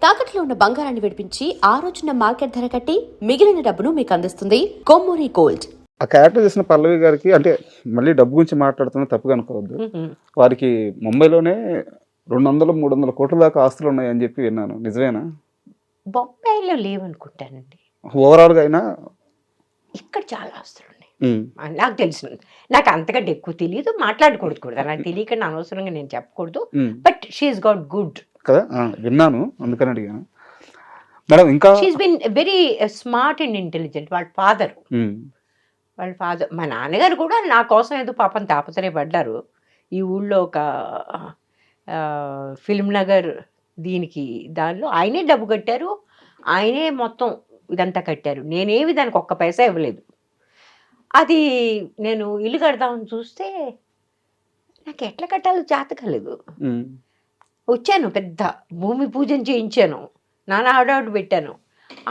తాకట్లో ఉన్న బంగారాన్ని విడిపించి ఆ రోజున మార్కెట్ ధర కట్టి మిగిలిన డబ్బును మీకు అందిస్తుంది కొమ్మూరి గోల్డ్. ఆ క్యారెక్టర్ చేసిన పల్లవి గారికి అంటే మళ్ళీ డబ్బు గురించి మాట్లాడుతున్నా తప్పుగా అనుకోవద్దు. వారికి ముంబైలోనే 200-300 కోట్ల దాకా ఆస్తులు ఉన్నాయని చెప్పి విన్నాను. నిజమేనా? బొంబాయిలో లేవనుకుంటానండి. ఓవరాల్గా అయినా ఇక్కడ చాలా ఆస్తులు ఉన్నాయి. నాకు తెలిసిన నాకు అంతకంటే ఎక్కువ తెలియదు, మాట్లాడకూడదు కూడా. నాకు తెలియకుండా అనవసరంగా నేను చెప్పకూడదు. బట్ షీఈస్ గాట్ గుడ్ కదా, విన్నాను, అందుకని అడిగాను మేడం. ఇంకా she is been very smart and intelligent. వాళ్ళ ఫాదర్ మా నాన్నగారు కూడా నా కోసం ఏదో పాపం తాపత్రయపడ్డారు. ఈ ఊళ్ళో ఒక ఫిల్మ్ నగర్ దీనికి దానిలో ఆయనే డబ్బు కట్టారు, ఆయనే మొత్తం ఇదంతా కట్టారు. నేనేమి దానికి ఒక్క పైసా ఇవ్వలేదు. అది నేను ఇల్లు కడదామని చూస్తే నాకు ఎట్లా కట్టాలో చేత కాలేదు. వచ్చాను, పెద్ద భూమి పూజన చేయించాను, నానా ఆడాడు పెట్టాను.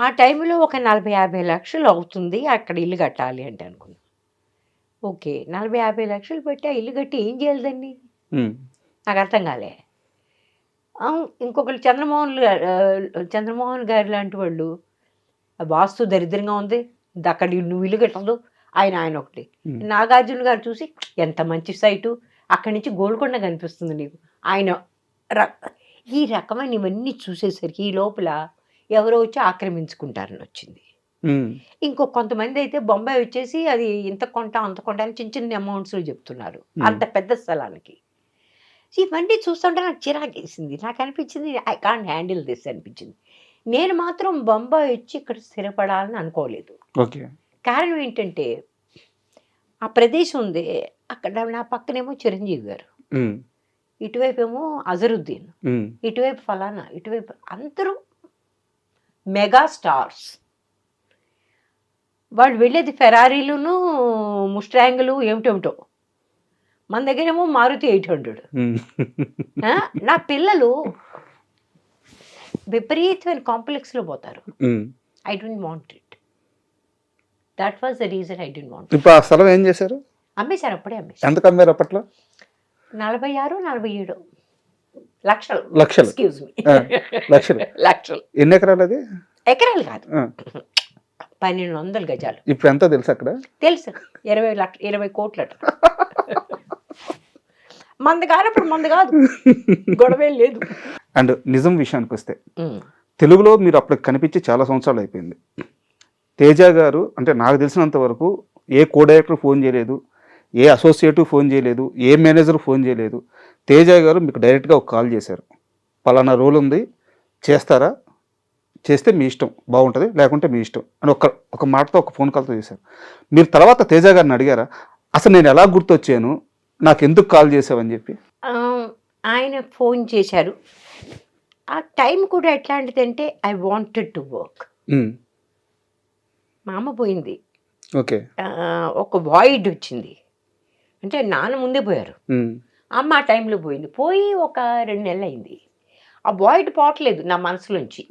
ఆ టైంలో ఒక 40-50 లక్షలు అవుతుంది అక్కడ ఇల్లు కట్టాలి అంటే అనుకున్నాను. ఓకే, 40-50 లక్షలు పెట్టి ఆ ఇల్లు కట్టి ఏం చేయాలి దాన్ని? నాకు అర్థం కాలే. ఇంకొకరు చంద్రమోహన్ గారు లాంటి వాళ్ళు, వాస్తు దరిద్రంగా ఉంది, అక్కడ నువ్వు ఇల్లు కట్టదు, ఆయన ఒకటి. నాగార్జున గారు చూసి ఎంత మంచి సైటు, అక్కడి నుంచి గోల్కొండ కనిపిస్తుంది నీకు, ఆయన ఈ రకమైన ఇవన్నీ చూసేసరికి ఈ లోపల ఎవరో వచ్చి ఆక్రమించుకుంటారని వచ్చింది. కొంతమంది అయితే బొంబాయి వచ్చేసి అది ఇంత కొంట అంత కొంట అని చిన్న చిన్న అమౌంట్స్లో చెప్తున్నారు అంత పెద్ద స్థలానికి. ఇవన్నీ చూస్తుంటే నాకు చిరాకేసింది. నాకు అనిపించింది ఐ కాంట్ హ్యాండిల్ దిస్ అనిపించింది. నేను మాత్రం బొంబాయి వచ్చి ఇక్కడ స్థిరపడాలని అనుకోలేదు. కారణం ఏంటంటే ఆ ప్రదేశం ఉంది, అక్కడ నా పక్కనేమో చిరంజీవి గారు, ఇటువైపు ఏమో అజరుద్దీన్, ఇటువైపు ఫలానా, ఇటువైపు అందరూ మెగా స్టార్స్. వాళ్ళు వెళ్ళేది ఫెరారీలును ముస్టాంగులు ఏమిటేమిటో, మన దగ్గరేమో మారుతి 800. నా పిల్లలు విపరీతమైన కాంప్లెక్స్లో పోతారు. I don't want it. That was the reason I don't want. ఇప్పుడు ఆ స్థలం ఏం చేశారు? అమ్మేశారు. అప్పుడే అమ్మేశారు. ఎంత కమ్మారు అప్పట్లో? 46-47 లక్షలు. ఎక్స్క్యూజ్ మీ, లక్షలు. ఎన్ని ఎకరాలు అది? ఎకరాలు కాదు, 1200 గజాలు. ఇప్పుడు ఎంత తెలుసు అక్కడ? తెలుసు, 20 కోట్లట. మంది కానప్పుడు మంది కాదు, గొడవే లేదు. అండ్ నిజం విషయానికి వస్తే తెలుగులో మీరు అప్పుడు కనిపించి చాలా సంవత్సరాలు అయిపోయింది. తేజ గారు అంటే నాకు తెలిసినంత వరకు ఏ కో డైరెక్టర్ ఫోన్ చేయలేదు, ఏ అసోసియేటివ్ ఫోన్ చేయలేదు, ఏ మేనేజర్ ఫోన్ చేయలేదు. తేజ గారు మీకు డైరెక్ట్గా ఒక కాల్ చేశారు, పలానా రోల్ ఉంది చేస్తారా, చేస్తే మీ ఇష్టం, బాగుంటుంది, లేకుంటే మీ ఇష్టం అని ఒక మాటతో ఒక ఫోన్ కాల్తో చేశారు. మీరు తర్వాత తేజ గారిని అడిగారా అసలు నేను ఎలా గుర్తొచ్చాను, నాకు ఎందుకు కాల్ చేసావని చెప్పి? ఆయన ఫోన్ చేశారు. ఆ టైం కూడా ఎట్లాంటిదంటే ఐ వాంటెడ్ టు వర్క్. మా అమ్మ పోయింది, ఓకే, ఒక వాయిడ్ వచ్చింది. అంటే నాన్న ముందే పోయారు, అమ్మ ఆ టైంలో పోయింది. పోయి ఒక 2 నెలలు అయింది. ఆ వాయిడ్ పోవట్లేదు నా మనసులోంచి.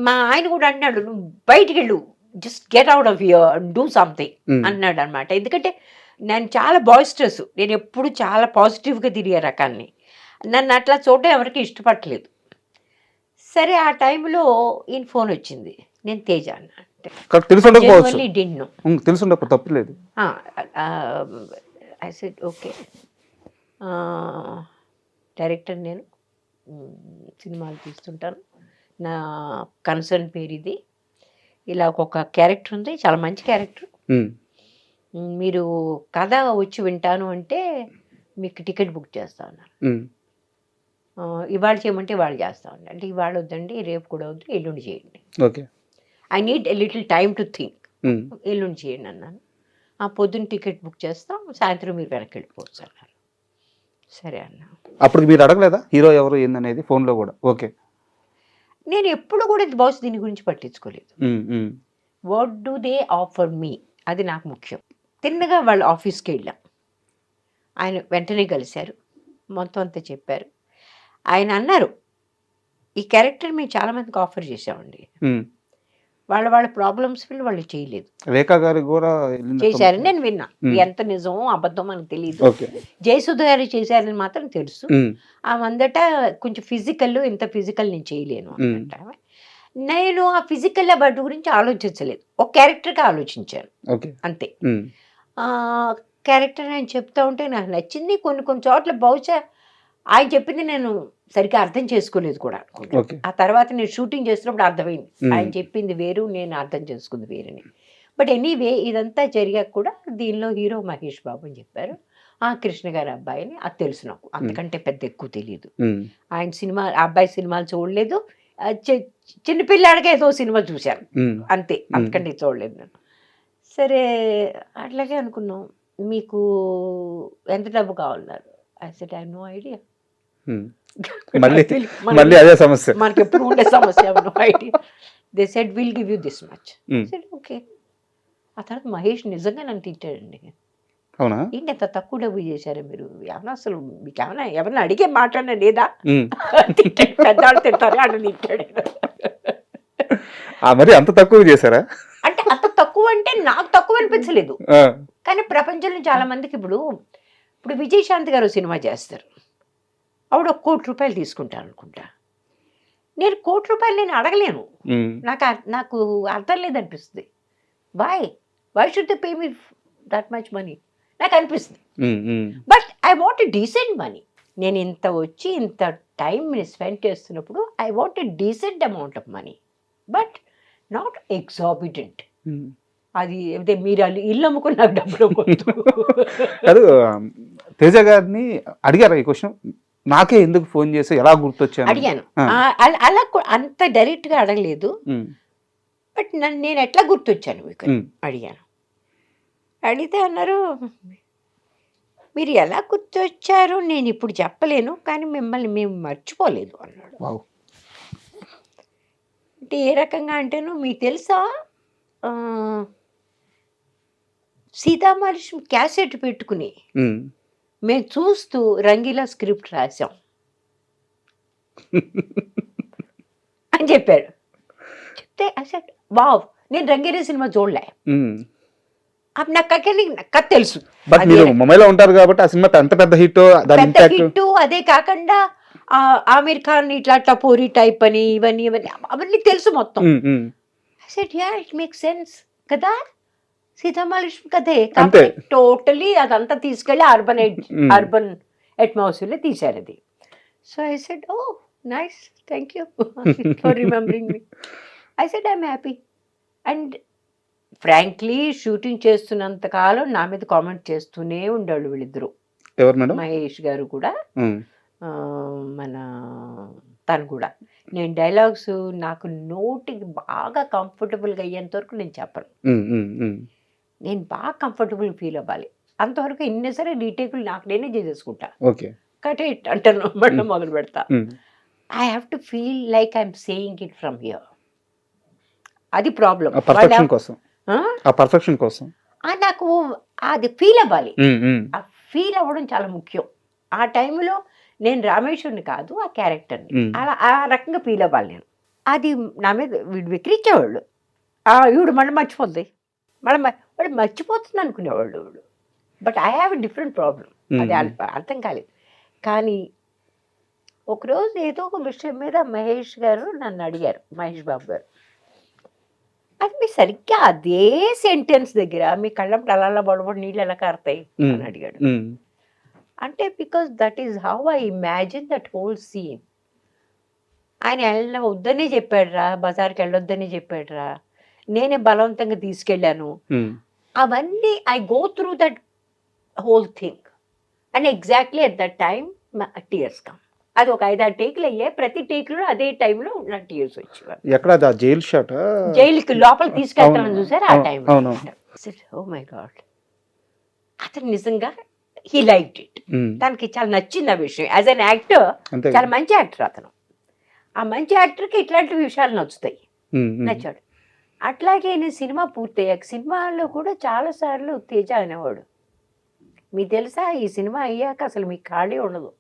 మా ఆయన కూడా అన్నాడు, నువ్వు బయటికి వెళ్ళు, just get out of here, do something అన్నాడు అనమాట. ఎందుకంటే నేను చాలా బాయిస్టర్స్, నేను ఎప్పుడు చాలా పాజిటివ్గా తిరిగే రకాన్ని, నన్ను అట్లా చూడడం ఎవరికి ఇష్టపడలేదు. సరే ఆ టైంలో ఈయన ఫోన్ వచ్చింది, నేను తేజ అన్న తప్పలేదు. ఐ సెడ్ ఓకే, డైరెక్టర్ నేను, సినిమాలు తీస్తుంటాను, నా కన్సర్న్ పేరు ఇది, ఇలా ఒక క్యారెక్టర్ ఉంది, చాలా మంచి క్యారెక్టర్, మీరు కథ వచ్చి వింటాను అంటే మీకు టికెట్ బుక్ చేస్తా ఉన్నారు. ఇవాళ చేయమంటే ఇవాళ చేస్తా ఉన్నారు. అంటే ఇవాళ వద్దండి, రేపు కూడా వద్దు, ఎల్లుండి చేయండి. Okay, I need a little time to think. ఎల్లుండి చేయండి అన్నాను. ఆ పొద్దున్న టికెట్ బుక్ చేస్తాం, సాయంత్రం మీరు వెనక్కి వెళ్ళిపోవచ్చు అన్నారు. సరే అన్నా. అప్పుడు మీరు అడగలేదా హీరో ఎవరు ఏందనేది ఫోన్లో కూడా? ఓకే, నేను ఎప్పుడు కూడా బహుశా దీని గురించి పట్టించుకోలేదు. వాట్ డూ దే ఆఫర్ మీ, అది నాకు ముఖ్యం. తిన్నగా వాళ్ళ ఆఫీస్కి వెళ్ళాం. ఆయన వెంటనే కలిశారు, మొత్తం అంతా చెప్పారు. ఆయన అన్నారు, ఈ క్యారెక్టర్ మేము చాలామందికి ఆఫర్ చేసామండి, వాళ్ళ ప్రాబ్లమ్స్ వాళ్ళు చేయలేదు. రేఖా గారికి కూడా వెళ్ళినట్టు- చేశారని నేను విన్నా. ఉమ్. ఎంత నిజమో అబద్ధం మనకు తెలియదు. ఓకే. జయసుధ గారు చేశారని మాత్రం తెలుసు. ఉమ్. ఆమందట కొంచెం ఫిజికల్, ఇంత ఫిజికల్ నేను చేయలేను అన్నట్ట. నేను ఆ ఫిజికల్ బట్ గురించి ఆలోచించలేదు, ఒక క్యారెక్టర్గా ఆలోచించాను ఓకే. అంతే. ఉమ్. క్యారెక్టర్ ఆయన చెప్తా ఉంటే నాకు నచ్చింది. కొన్ని చోట్ల బహుశా ఆయన చెప్పింది నేను సరిగ్గా అర్థం చేసుకోలేదు కూడా అనుకుంటా. ఓకే. ఆ తర్వాత నేను షూటింగ్ చేస్తున్నప్పుడు అర్థమైంది ఉమ్. ఆయన చెప్పింది వేరు, నేను అర్థం చేసుకుంది వేరని. బట్ ఎనీవే ఇదంతా జరిగాక కూడా దీనిలో హీరో మహేష్ బాబు అని చెప్పారు. ఆ కృష్ణ గారి అబ్బాయిని, అది తెలుసు నాకు, అంతకంటే పెద్ద ఎక్కువ తెలియదు. ఉమ్. ఆయన సినిమా, ఆ అబ్బాయి సినిమాలు చూడలేదు. చిన్నపిల్లాడిగా ఏదో సినిమా చూశాను ఉమ్. అంతే, అంతకంటే చూడలేదు నేను. సరే అట్లాగే అనుకున్నాం. మీకు ఎంత డబ్బు కావాలన్నారు? I said I have no idea. Um. మళ్ళీ అదే సమస్య. మనకి ఎప్పుడు ఉండే సమస్య, no idea. They said will give you this much. Said okay. ఆ తర్వాత మహేష్ నిజంగా నన్ను తిట్టాడండి. అవునా? ఏంటి ఎంత తక్కువ డబ్బు చేశారా మీరు, ఏమన్నా అసలు మీకు ఏమన్నా ఎవరన్నా అడిగే మాట్లాడినా లేదా? తిట్టాడు, పెద్దవాళ్ళు తింటారే అని తిట్టాడు. మరి అంత తక్కువ చేశారా? అంటే అంత తక్కువ అంటే నాకు తక్కువ అనిపించలేదు, కానీ ప్రపంచంలో చాలా మందికి ఇప్పుడు విజయశాంతి గారు సినిమా చేస్తారు, ఆవిడ 1 కోటి రూపాయలు తీసుకుంటారు అనుకుంటా. నేను 1 కోటి రూపాయలు నేను అడగలేను, నాకు అర్థం లేదనిపిస్తుంది. Why should they pay me that much money నాకు అనిపిస్తుంది. But I want a decent money. నేను ఇంత వచ్చి ఇంత టైం స్పెండ్ చేస్తున్నప్పుడు I want a decent amount of money, but not exorbitant. అది అదే మీరు ఇల్లు అమ్ముకుని నాకు డబ్బులు కాదు. తేజ గారిని అడిగారా ఈ క్వశ్చన్? నాకే ఎందుకు ఫోన్ చేసి ఎలా గుర్తొచ్చాను అడిగాను. అలా అంత డైరెక్ట్ గా అడగలేదు, బట్ నేను ఎట్లా గుర్తొచ్చాను మీకు అడిగాను. అడిగితే అన్నారు, మీరు ఎలా గుర్తొచ్చారు నేను ఇప్పుడు చెప్పలేను, కానీ మిమ్మల్ని మేము మర్చిపోలేదు అన్నాడు. అంటే ఏ రకంగా అంటేను, మీకు తెలుసా సీతామహాలక్ష్మి క్యాసెట్ పెట్టుకుని మేము చూస్తూ రంగీలా స్క్రిప్ట్ రాసాం అని చెప్పాడు. చెప్తే అసలు వావ్, నేను రంగీలా సినిమా చూడలే, అప్పుడు నాకు కథ తెలుసు. బట్ మీరు ముంబైలో ఉంటారు కాబట్టి ఆ సినిమా ఎంత పెద్ద హిట్, పెద్ద హిట్. అదే కాకుండా ఆమీర్ ఖాన్ ఇట్లా టపోరీ టైప్ అని ఇవన్నీ అవన్నీ తెలుసు మొత్తం. ఇట్ మేక్ సెన్స్ కదా, సీతామహాలక్ష్మి కదే టోటలీ అదంతా తీసుకెళ్ళి అర్బన్ అట్మాస్ఫియర్లో తీశారు అది. So I said oh nice, thank you for remembering me. I said I'm happy. And frankly shooting చేస్తున్నంత కాలం నా మీద కామెంట్ చేస్తూనే ఉండేవాళ్ళు వీళ్ళిద్దరూ. ఎవరు మేడం? మహేష్ గారు కూడా, మన తను కూడా. నేను డైలాగ్స్ నాకు నోటికి బాగా కంఫర్టబుల్గా అయ్యేంత వరకు నేను చెప్పను. నేను బాగా కంఫర్టబుల్ ఫీల్ అవ్వాలి, అంతవరకు ఎన్నిసరే రీటేకులు నాకు నేనే చేసేసుకుంటా. కటే అంటాను, మళ్ళీ మొదలు పెడతా. I have to feel like I'm saying it from here. అది ప్రాబ్లం. నాకు అది ఫీల్ అవ్వాలి, ఆ ఫీల్ అవ్వడం చాలా ముఖ్యం. ఆ టైంలో నేను రామేశ్వరుని కాదు, ఆ క్యారెక్టర్ని అలా ఆ రకంగా ఫీల్ అవ్వాలి నేను. అది నా మీద వీడు విక్రించేవాళ్ళు, ఈవిడు మళ్ళీ మర్చిపోద్ది, వాడు మర్చిపోతుంది అనుకునేవాళ్ళు వీడు. But I have a different problem, అది అర్థం కాలేదు. కానీ ఒకరోజు ఏదో ఒక విషయం మీద మహేష్ గారు నన్ను అడిగారు, మహేష్ బాబు గారు, అది మీ సరిగ్గా అదే సెంటెన్స్ దగ్గర మీ కళ్ళప్పుడు అలా బడబడి నీళ్ళు ఎలా కారుతాయి అని అడిగాడు. అంటే because that is how I imagine that whole scene. ఆయన వద్దనే చెప్పాడురా, బజార్కి వెళ్ళొద్దని చెప్పాడురా, నేనే బలవంతంగా తీసుకెళ్ళాను. అవన్నీ I go through that whole thing. And exactly at that time tears come. అది ఒక 5-6 టేకులు అయ్యాయి, ప్రతి టేకులో అదే టైంలో నాకు టీయర్స్ వచ్చేవారు. ఎక్కడ జైలు షాట్, జైలుకి లోపలికి తీసుకెళ్తామని చూసారు ఆ టైంలో. ఓ మై గాడ్, అతను నిజంగా హీ లైక్డ్ ఇట్. తనకి చాలా నచ్చింది ఆ విషయం. యాజ్ అన్ యాక్టర్ చాలా మంచి యాక్టర్ అతను. ఆ మంచి యాక్టర్కి ఇట్లాంటి విషయాలు నచ్చుతాయి, నచ్చాడు. అట్లాగే నేను సినిమా పూర్తయ్యాక సినిమాల్లో కూడా చాలాసార్లు తేజ అనేవాడు, మీకు తెలుసా ఈ సినిమా అయ్యాక అసలు మీకు ఖాళీ ఉండదు,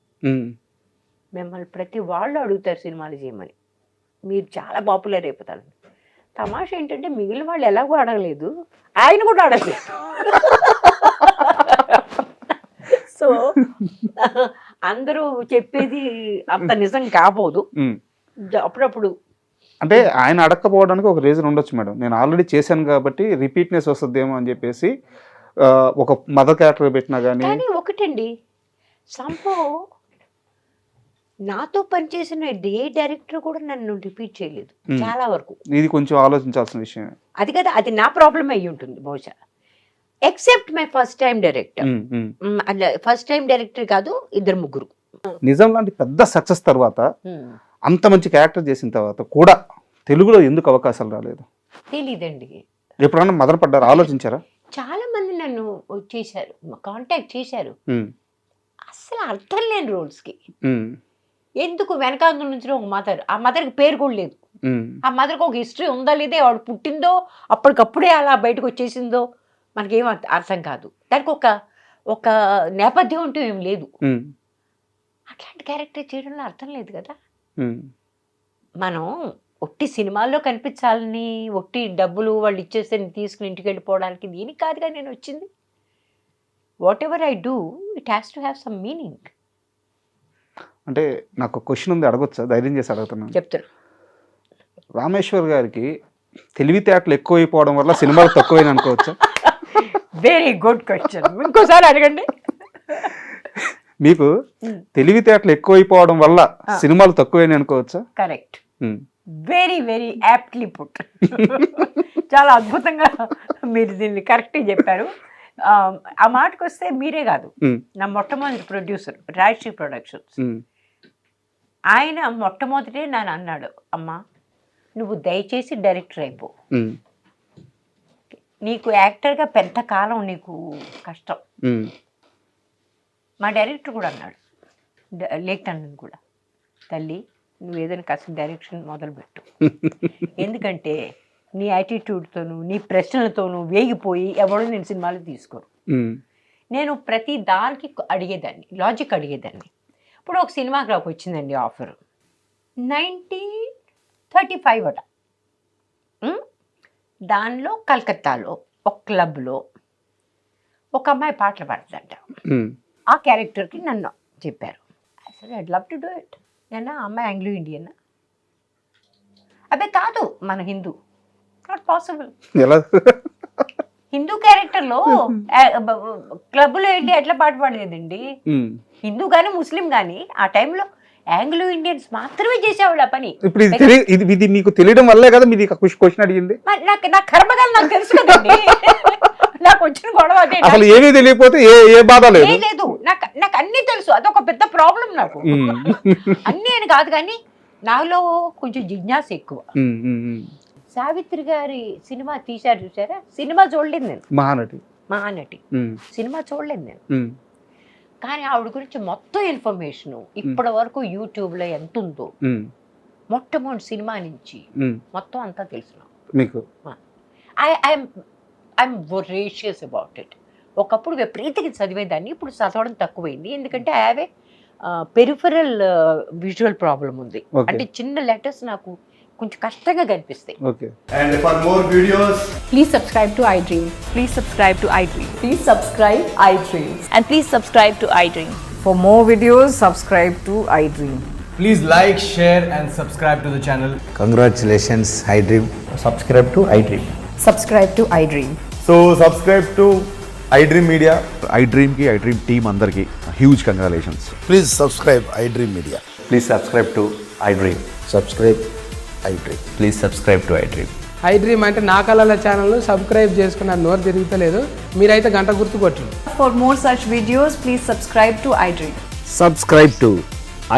మిమ్మల్ని ప్రతి వాళ్ళు అడుగుతారు సినిమాలు చేయమని, మీరు చాలా పాపులర్ అయిపోతారు. తమాషా ఏంటంటే మిగిలిన వాళ్ళు ఎలాగో అడగలేదు, ఆయన కూడా అడగలేదు. సో అందరూ చెప్పేది అంత నిజం కాబోదు. అప్పుడప్పుడు అంటే ఆయన అడగకపోవడానికి ఒక రీజన్ ఉండొచ్చు మేడం. నేను ఆల్రెడీ చేశాను కాబట్టి రిపీట్నెస్ వస్తుందేమో అని చెప్పేసి ఒక మదర్ క్యారెక్టర్ పెట్టినా కానీ. కానీ ఒకటండి, సంభవ్ నాతో పనిచేసిన ఏ డైరెక్టర్ కూడా నన్ను రిపీట్ చేయలేదు చాలా వరకు. ఇది కొంచెం ఆలోచించాల్సిన విషయం. అది కదా, అది నా ప్రాబ్లం అయ్యి ఉంటుంది బహుశా. Except my first time director. First time director కాదు, 2-3. నిజం లాంటి పెద్ద సక్సెస్ తర్వాత అంత మంచి క్యారెక్టర్ చేసిన తర్వాత కూడా తెలుగులో ఎందుకు అవకాశాలు రాలేదు? తెలీదండి. ఎప్పుడన్నా మదన పడ్డారు, ఆలోచించారా? చాలా మంది నన్ను చేశారు, కాంటాక్ట్ చేశారు, అసలు అర్థం లేని రోల్స్కి. ఎందుకు వెనకాల నుంచి ఒక మదర్, ఆ మదర్కి పేరు కూడా లేదు, ఆ మదర్కి ఒక హిస్టరీ ఉందా లేదా, వాడు పుట్టిందో అప్పటికప్పుడే అలా బయటకు వచ్చేసిందో మనకేం అర్థం కాదు. దానికి ఒక నేపథ్యం అంటూ ఏం లేదు. అట్లాంటి క్యారెక్టర్ చేయడంలో అర్థం లేదు కదా. మనం ఒట్టి సినిమాల్లో కనిపించాలని, ఒట్టి డబ్బులు వాళ్ళు ఇచ్చేస్తే తీసుకుని ఇంటికి వెళ్ళిపోవడానికి దీనికి కాదుగా నేను వచ్చింది. What ever I do, it has to have some meaning. అంటే నాకు క్వశ్చన్ ఉంది, అడగొచ్చా? ధైర్యం చేసి అడుగుతున్నాను. చెప్తాను. రామేశ్వర్ గారికి తెలివితేటలు ఎక్కువైపోవడం వల్ల సినిమాలు తక్కువైన అనుకోవచ్చా? వెరీ గుడ్ క్వశ్చన్, ఇంకోసారి అడగండి. మీకు తెలివితేటలు ఎక్కువైపోవడం వల్ల సినిమాలు తక్కువైన అనుకోవచ్చా? Correct, very very aptly put. చాలా అద్భుతంగా మీరు దీన్ని కరెక్ట్గా చెప్పారు. ఆ మాటకు వస్తే మీరే కాదు, నా మొట్టమొదటి ప్రొడ్యూసర్ రాజశ్రీ ప్రొడక్షన్స్, ఆయన మొట్టమొదటే నన్ను అన్నాడు, అమ్మా నువ్వు దయచేసి డైరెక్టర్ అయిపో, నీకు యాక్టర్గా పెద్ద కాలం నీకు కష్టం. మా డైరెక్టర్ కూడా అన్నాడు, లేఖనని కూడా, తల్లి నువ్వు ఏదైనా కాస్త డైరెక్షన్ మొదలుపెట్టు, ఎందుకంటే నీ యాటిట్యూడ్తోనూ నీ ప్రశ్నలతోనూ వేగిపోయి ఎవడో నేను సినిమాలు తీసుకోను. నేను ప్రతి దానికి అడిగేదాన్ని, లాజిక్ అడిగేదాన్ని. ఇప్పుడు ఒక సినిమాకి నాకు వచ్చిందండి ఆఫర్, 1935 అట. దానిలో కలకత్తాలో ఒక క్లబ్లో ఒక అమ్మాయి పాటలు పాడుతుందంట. ఆ క్యారెక్టర్కి నన్ను చెప్పారు. అసలు I'd love to do it. నేను అమ్మాయి ఆంగ్లో ఇండియన్, అదే కాదు మన హిందూ, నాట్ పాసిబుల్. హిందూ క్యారెక్టర్లో క్లబ్లో వెళ్ళి ఎట్లా పాట పాడలేదండి. హిందూ కానీ ముస్లిం కానీ ఆ టైంలో ఆంగ్లో ఇండియన్స్ మాత్రమే చేసేవాళ్ళు ఆ పని. ఇప్పుడు ఇది మీకు తెలియడం వల్లే కదా మీరు క్వశ్చన్ అడిగింది. నా కర్మగాలు నాకు తెలుసు కదండి. నాకు వచ్చిన గొడవ అసలు ఏమీ తెలియకపోతే ఏ బాధ లేదు. నాకు అన్ని తెలుసు, అదొక పెద్ద ప్రాబ్లం నాకు. అన్ని అని కాదు కానీ నాలో కొంచెం జిజ్ఞాస ఎక్కువ. సావిత్రి గారి సినిమా తీశారు చూసారా, సినిమా చూడలేదు నేను. మహానటి సినిమా చూడలేదు నేను, కానీ ఆవిడ గురించి మొత్తం ఇన్ఫర్మేషన్ ఇప్పటి వరకు యూట్యూబ్లో ఎంత ఉందో, మొట్టమొదటి సినిమా నుంచి మొత్తం అంతా తెలుసు మీకు. I'm voracious about it. ఒకప్పుడు విపరీతంగా చదివేదాన్ని, ఇప్పుడు చదవడం తక్కువైంది. ఎందుకంటే I have a peripheral visual problem ఉంది. అంటే చిన్న లెటర్స్ నాకు కొంచెం కష్టంగా కనిపిస్తాయి. And for more videos, please subscribe to iDream. Please subscribe to iDream. Please subscribe iDream. And please subscribe to iDream. For more videos, subscribe to iDream. please like, share and subscribe to the channel. Congratulations, iDream. Subscribe to iDream. Subscribe to iDream. So subscribe to iDream Media. iDream team andarki huge congratulations. Please subscribe iDream Media. Please subscribe to iDream. Subscribe iDream. Please subscribe to iDream. iDream అంటే నా కళల ఛానల్ను subscribe చేసుకున్న నోరు తిరుగుతలేదు, మీరైతే గంట గుర్తు కొట్టండి. For more such videos, please subscribe to iDream. Subscribe to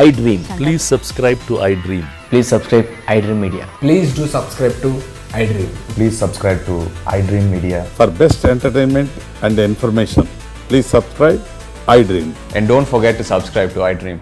iDream. Please subscribe to iDream. Please subscribe iDream Media. Please do subscribe to iDream. Please subscribe to iDream Media. For best entertainment and information, please subscribe iDream. And don't forget to subscribe to iDream.